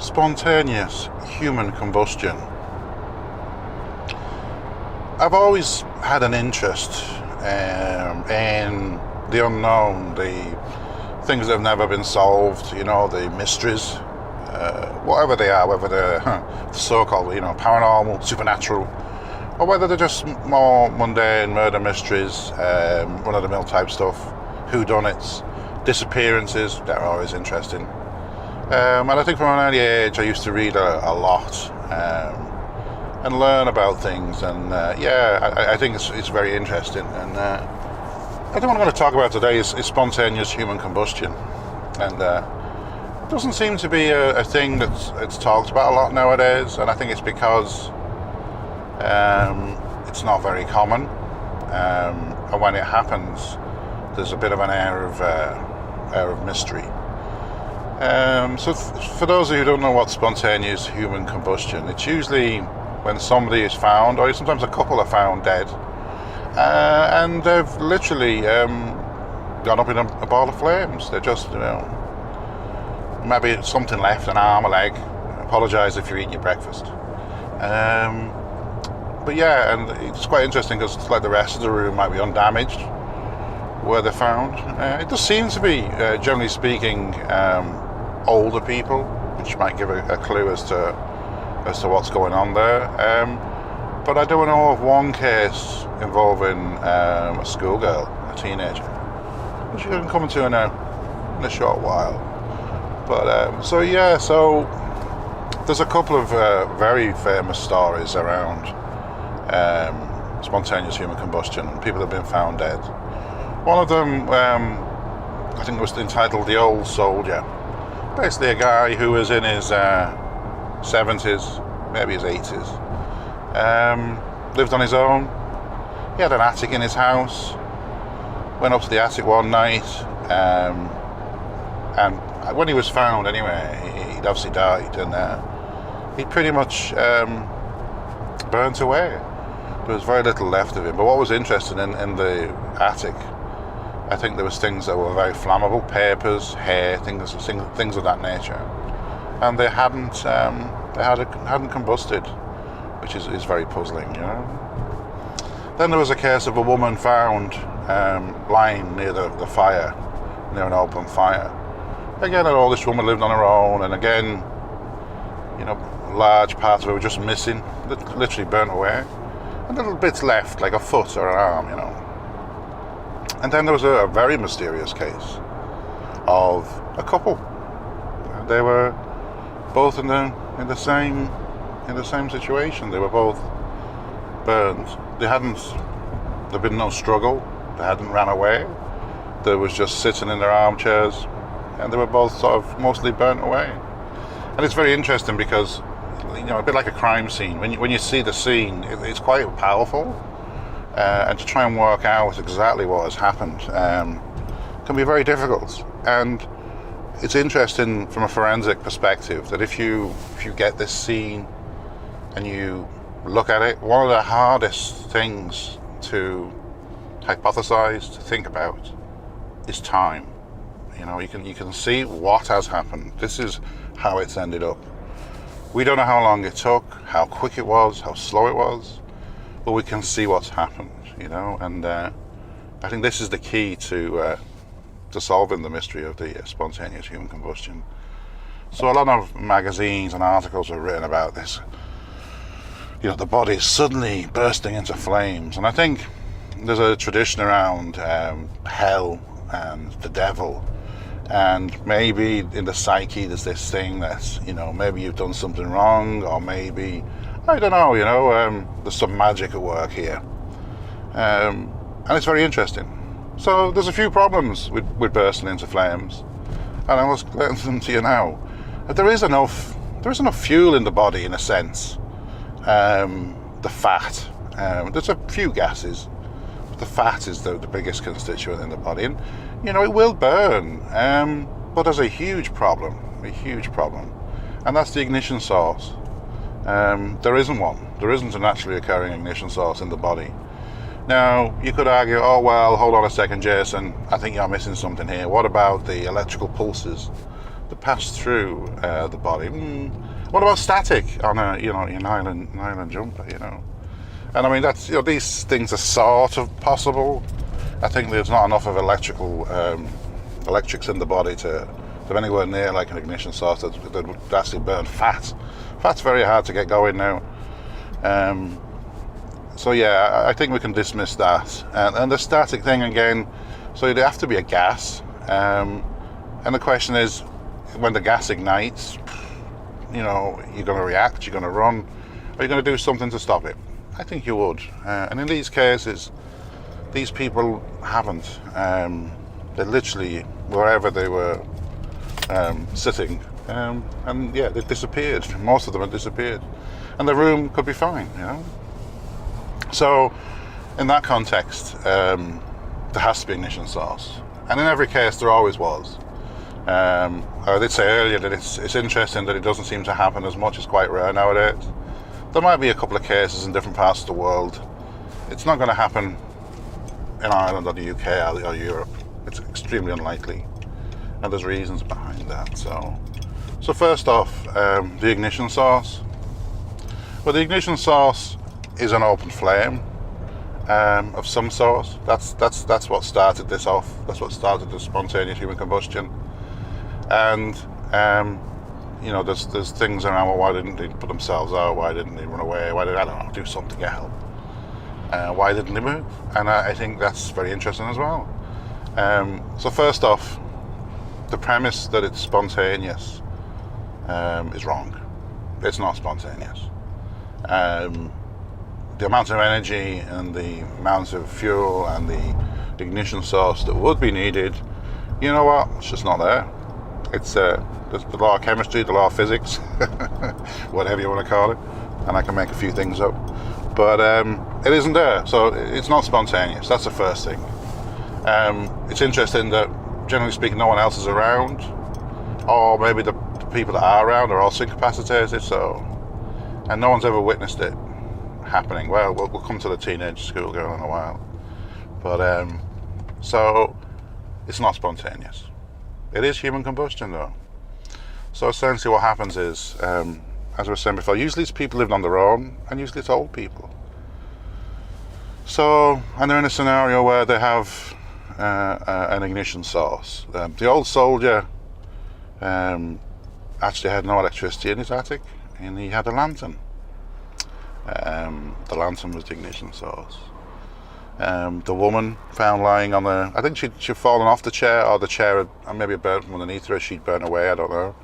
Spontaneous human combustion. I've always had an interest in the unknown, the things that have never been solved, the mysteries, whatever they are, whether they're so-called, paranormal, supernatural, or whether they're just more mundane murder mysteries, run-of-the-mill type stuff, whodunits, disappearances. They're always interesting. And I think from an early age I used to read a lot and learn about things, and I think it's very interesting. And I think what I'm going to talk about today is spontaneous human combustion. And it doesn't seem to be a thing that's talked about a lot nowadays, and I think it's because it's not very common, and when it happens there's a bit of an air of mystery. So for those of you who don't know what spontaneous human combustion, it's usually when somebody is found, or sometimes a couple are found dead, and they've literally gone up in a ball of flames. They're just, maybe something left, an arm, a leg. Apologise if you're eating your breakfast. But yeah, and it's quite interesting because it's like the rest of the room might be undamaged where they're found. It does seem to be, generally speaking, older people, which might give a clue as to what's going on there. But I do know of one case involving a schoolgirl, a teenager, which I'm coming to in a short while. But so there's a couple of very famous stories around spontaneous human combustion. People have been found dead. One of them, I think it was entitled "The Old Soldier." Basically, a guy who was in his 70s, maybe his 80s, lived on his own. He had an attic in his house. Went up to the attic one night, and when he was found, anyway, he'd obviously died, and he'd pretty much burnt away. There was very little left of him. But what was interesting in the attic, I think there was things that were very flammable, papers, hair, things of that nature, and they hadn't combusted, which is very puzzling, Then there was a case of a woman found lying near the fire, near an open fire. Again, this woman lived on her own, and again, large parts of her were just missing, literally burnt away, and little bits left, like a foot or an arm, And then there was a very mysterious case of a couple. They were both in the same situation. They were both burned. There'd been no struggle. They hadn't ran away. They was just sitting in their armchairs, and they were both sort of mostly burnt away. And it's very interesting because, a bit like a crime scene. When you see the scene, it's quite powerful. And to try and work out exactly what has happened can be very difficult. And it's interesting from a forensic perspective that if you get this scene and you look at it, one of the hardest things to hypothesize, to think about, is time. You can see what has happened. This is how it's ended up. We don't know how long it took, how quick it was, how slow it was, but we can see what's happened, and I think this is the key to solving the mystery of the spontaneous human combustion. So a lot of magazines and articles are written about this, the body suddenly bursting into flames, and I think there's a tradition around hell and the devil, and maybe in the psyche there's this thing that, maybe you've done something wrong, or maybe, I don't know, there's some magic at work here. And it's very interesting. So there's a few problems with bursting into flames, and I must let them to you now. There is enough fuel in the body, in a sense. The fat. There's a few gases, but the fat is the biggest constituent in the body. And, it will burn, but there's a huge problem, and that's the ignition source. There isn't one. There isn't a naturally occurring ignition source in the body. Now, you could argue, oh well, hold on a second, Jason, I think you're missing something here. What about the electrical pulses? pass through the body. What about static on a nylon jumper? And I mean that's these things are sort of possible. I think there's not enough of electrics in the body to anywhere near like an ignition source that would actually burn fat. Fat's very hard to get going now. So yeah, I think we can dismiss that. And the static thing again, so it'd have to be a gas. And the question is, when the gas ignites, you're going to react, you're going to run, are you going to do something to stop it? I think you would. And in these cases, these people haven't. They literally, wherever they were sitting, and yeah, they disappeared. Most of them had disappeared. And the room could be fine, So, in that context, there has to be ignition source. And in every case, there always was. I did say earlier that it's interesting that it doesn't seem to happen as much. It's quite rare nowadays. There might be a couple of cases in different parts of the world. It's not going to happen in Ireland or the UK or Europe. It's extremely unlikely, and there's reasons behind that. So first off, the ignition source. Well, the ignition source is an open flame of some sort. That's what started this off. That's what started the spontaneous human combustion. And there's things around. Well, why didn't they put themselves out? Why didn't they run away? Why did I don't know, do something to get help? Why didn't they move? And I think that's very interesting as well. So first off, the premise that it's spontaneous is wrong. It's not spontaneous. The amount of energy and the amount of fuel and the ignition source that would be needed, you know what? It's just not there. It's the law of chemistry, the law of physics, whatever you want to call it, and I can make a few things up. But it isn't there, so it's not spontaneous. That's the first thing. It's interesting that, generally speaking, no one else is around, or maybe the people that are around are also incapacitated, and no one's ever witnessed it happening. Well, we'll come to the teenage school girl in a while. But, so, it's not spontaneous. It is human combustion, though. So essentially what happens is, as I was saying before, usually it's people living on their own, and usually it's old people. So, and they're in a scenario where they have an ignition source. The old soldier actually had no electricity in his attic, and he had a lantern. The lantern was the ignition source. The woman found lying on the, I think she'd fallen off the chair, or the chair had maybe burnt from underneath her, she'd burn away, I don't know.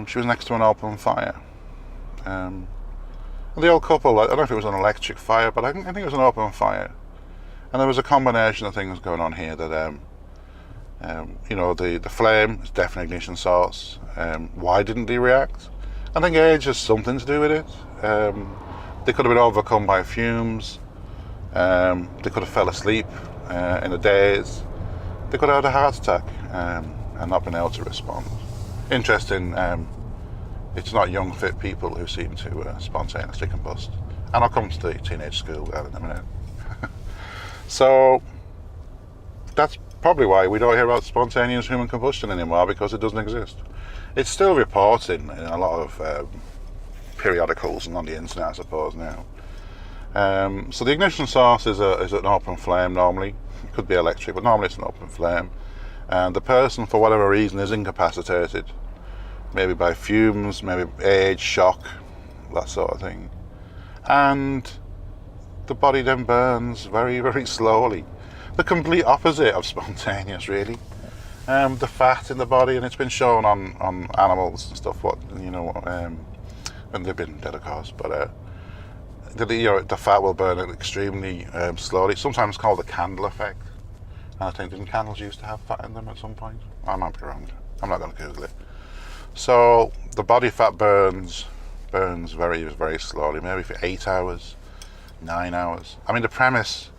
She was next to an open fire. And the old couple, I don't know if it was an electric fire, but I think it was an open fire. And there was a combination of things going on here that, the flame is definitely ignition source. Why didn't they react? I think age has something to do with it. They could have been overcome by fumes. They could have fell asleep in a daze. They could have had a heart attack and not been able to respond. Interesting, it's not young, fit people who seem to spontaneously combust. And I'll come to the teenage school girl in a minute. So, that's probably why we don't hear about spontaneous human combustion anymore, because it doesn't exist. It's still reported in a lot of periodicals and on the internet, I suppose, now. So the ignition source is an open flame normally. It could be electric, but normally it's an open flame. And the person, for whatever reason, is incapacitated. Maybe by fumes, maybe age, shock, that sort of thing. And the body then burns very, very slowly. The complete opposite of spontaneous, really. The fat in the body, and it's been shown on animals and stuff, when they've been dead, of course, but the fat will burn extremely slowly. It's sometimes called the candle effect. And I think, didn't candles used to have fat in them at some point? I might be wrong. I'm not going to Google it. So the body fat burns very, very slowly, maybe for 8 hours, 9 hours. I mean, the premise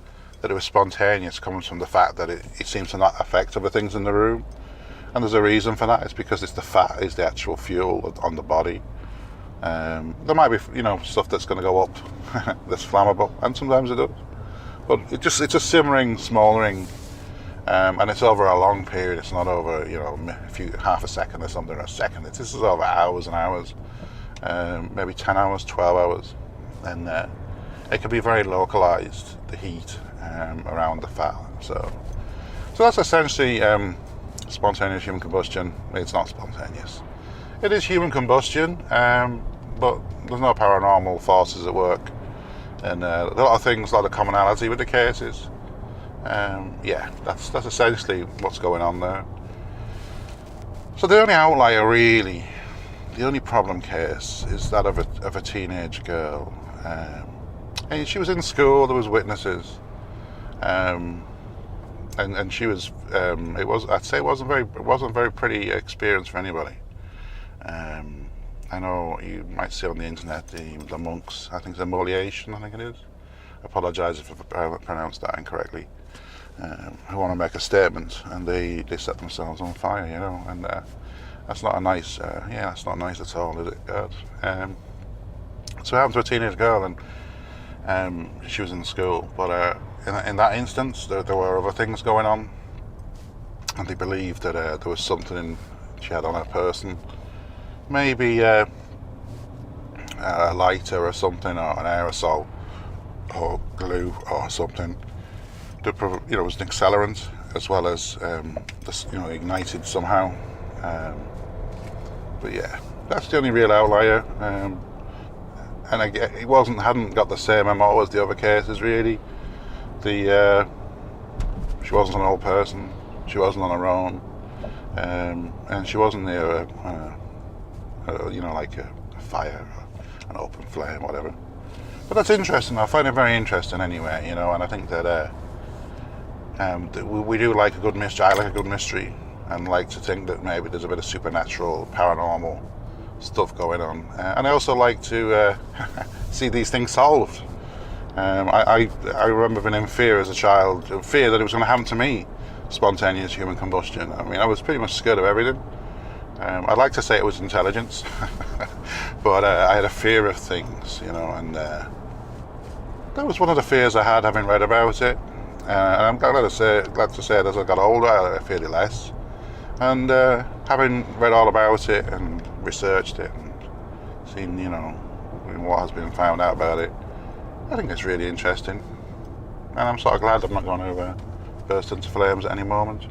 that it was spontaneous comes from the fact that it seems to not affect other things in the room. And there's a reason for that. It's because it's the fat is the actual fuel on the body. There might be, stuff that's going to go up that's flammable, and sometimes it does. But it's a simmering, smouldering And it's over a long period. It's not over, half a second or something, or a second. This is over hours and hours, maybe 10 hours, 12 hours. And it can be very localized, the heat around the fat. So that's essentially spontaneous human combustion. It's not spontaneous. It is human combustion, but there's no paranormal forces at work. And a lot of things, a lot of commonality with the cases. That's essentially what's going on there. So the only outlier, really, the only problem case is that of a teenage girl. And she was in school. There was witnesses, and she was. It wasn't very pretty experience for anybody. I know you might see on the internet the monks. I think it's emoliation. I think it is. I apologise if I pronounced that incorrectly. Who want to make a statement and they set themselves on fire, and that's not a nice. That's not nice at all, is it? So it happened to a teenage girl, and she was in school. But in that instance, there were other things going on, and they believed that there was something she had on her person, maybe a lighter or something, or an aerosol, or glue or something. That was an accelerant, as well as ignited somehow. But yeah, that's the only real outlier. And it hadn't got the same MO as the other cases, really. She wasn't an old person. She wasn't on her own, and she wasn't near like a fire, or an open flame, whatever. But that's interesting. I find it very interesting anyway, and I think that we do like a good mystery. I like a good mystery, and like to think that maybe there's a bit of supernatural, paranormal stuff going on. And I also like to see these things solved. I remember being in fear as a child, fear that it was going to happen to me, spontaneous human combustion. I mean, I was pretty much scared of everything. I'd like to say it was intelligence, but I had a fear of things, and that was one of the fears I had, having read about it. And I'm glad to say that as I got older, I feared it less. And having read all about it and researched it and seen, what has been found out about it, I think it's really interesting. And I'm sort of glad I'm not going to burst into flames at any moment.